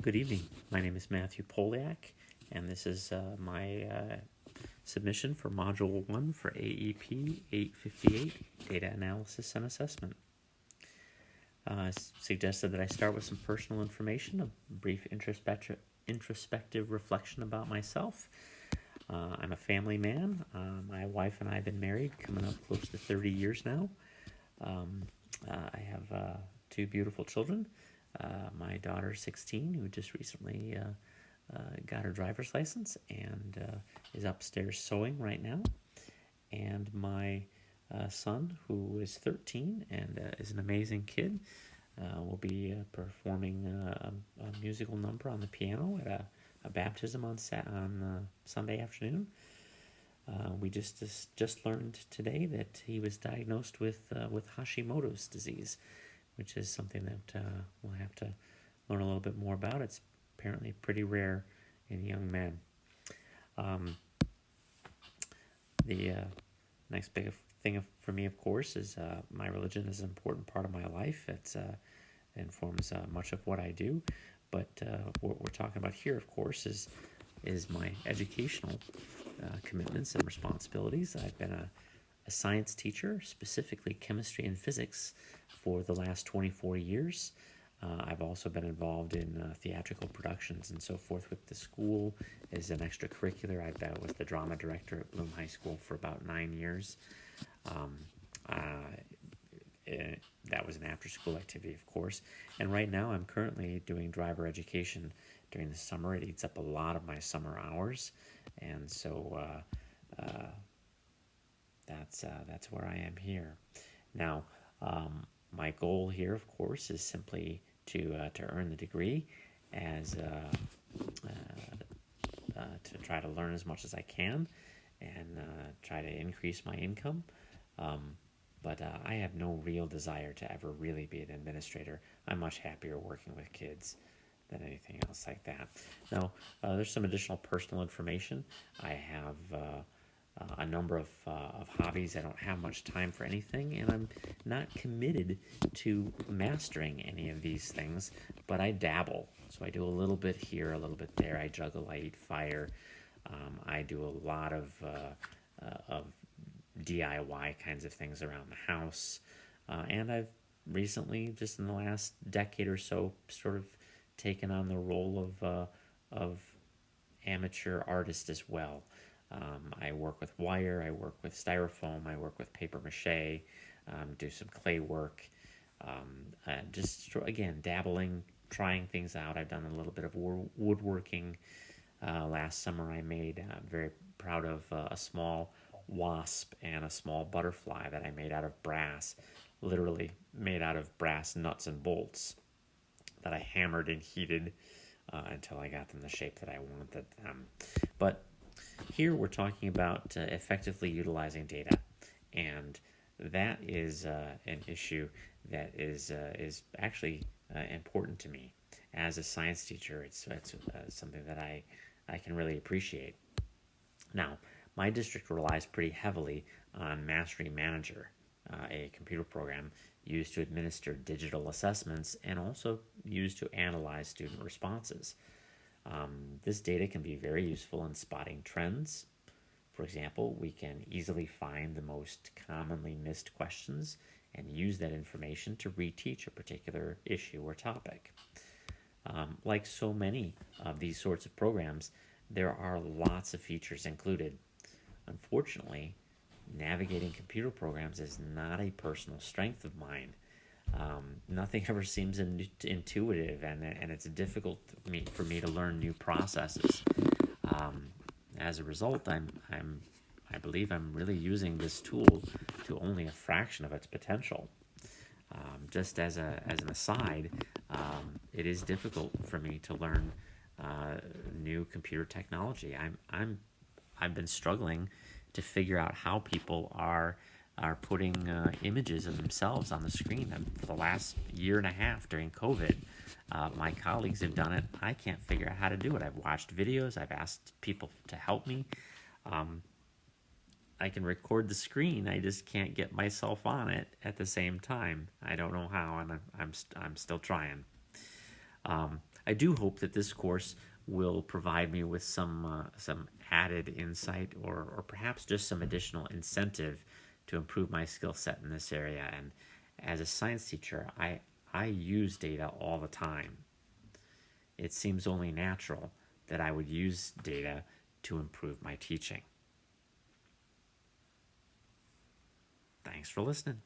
Good evening. My name is Matthew Poliak, and this is my submission for Module 1 for AEP 858, Data Analysis and Assessment. Suggested that I start with some personal information, a brief introspective reflection about myself. I'm a family man. My wife and I have been married, coming up close to 30 years now. I have two beautiful children. My daughter, 16, who just recently got her driver's license and is upstairs sewing right now. And my son, who is 13 and is an amazing kid, will be performing a musical number on the piano at a baptism on Sunday afternoon. We just learned today that he was diagnosed with Hashimoto's disease, which is something that we'll have to learn a little bit more about. It's apparently pretty rare in young men. The next big thing for me, of course, is my religion is an important part of my life. It informs much of what I do. But what we're talking about here, of course, is my educational commitments and responsibilities. I've been a science teacher, specifically chemistry and physics, for the last 24 years. I've also been involved in theatrical productions and so forth with the school as an extracurricular. I was the drama director at Bloom High School for about 9 years. That was an after-school activity, of course. And right now I'm currently doing driver education during the summer. It eats up a lot of my summer hours. And so that's where I am here. Now, my goal here, of course, is simply to earn the degree as to try to learn as much as I can and try to increase my income. But I have no real desire to ever really be an administrator. I'm much happier working with kids than anything else like that. Now, there's some additional personal information. I have a number of hobbies. I don't have much time for anything, and I'm not committed to mastering any of these things, but I dabble. So I do a little bit here, a little bit there. I juggle, I eat fire. I do a lot of DIY kinds of things around the house. And I've recently, just in the last decade or so, sort of taken on the role of amateur artist as well. I work with wire, I work with styrofoam, I work with paper mache, do some clay work, just, again, dabbling, trying things out. I've done a little bit of woodworking. Last summer I made, I'm very proud of a small wasp and a small butterfly that I made out of brass, literally made out of brass nuts and bolts that I hammered and heated until I got them the shape that I wanted them. But here we're talking about effectively utilizing data, and that is an issue that is actually important to me. As a science teacher, it's something that I can really appreciate. Now, my district relies pretty heavily on Mastery Manager, a computer program used to administer digital assessments and also used to analyze student responses. This data can be very useful in spotting trends. For example, we can easily find the most commonly missed questions and use that information to reteach a particular issue or topic. Like so many of these sorts of programs, there are lots of features included. Unfortunately, navigating computer programs is not a personal strength of mine. Nothing ever seems intuitive, and it's difficult for me to learn new processes. As a result, I believe I'm really using this tool to only a fraction of its potential. Just as an aside, it is difficult for me to learn new computer technology. I've been struggling to figure out how people are putting images of themselves on the screen. For the last year and a half during COVID, my colleagues have done it. I can't figure out how to do it. I've watched videos. I've asked people to help me. I can record the screen. I just can't get myself on it at the same time. I don't know how, and I'm still trying. I do hope that this course will provide me with some added insight, or perhaps just some additional incentive to improve my skill set in this area. And as a science teacher, I use data all the time. It seems only natural that I would use data to improve my teaching. Thanks for listening.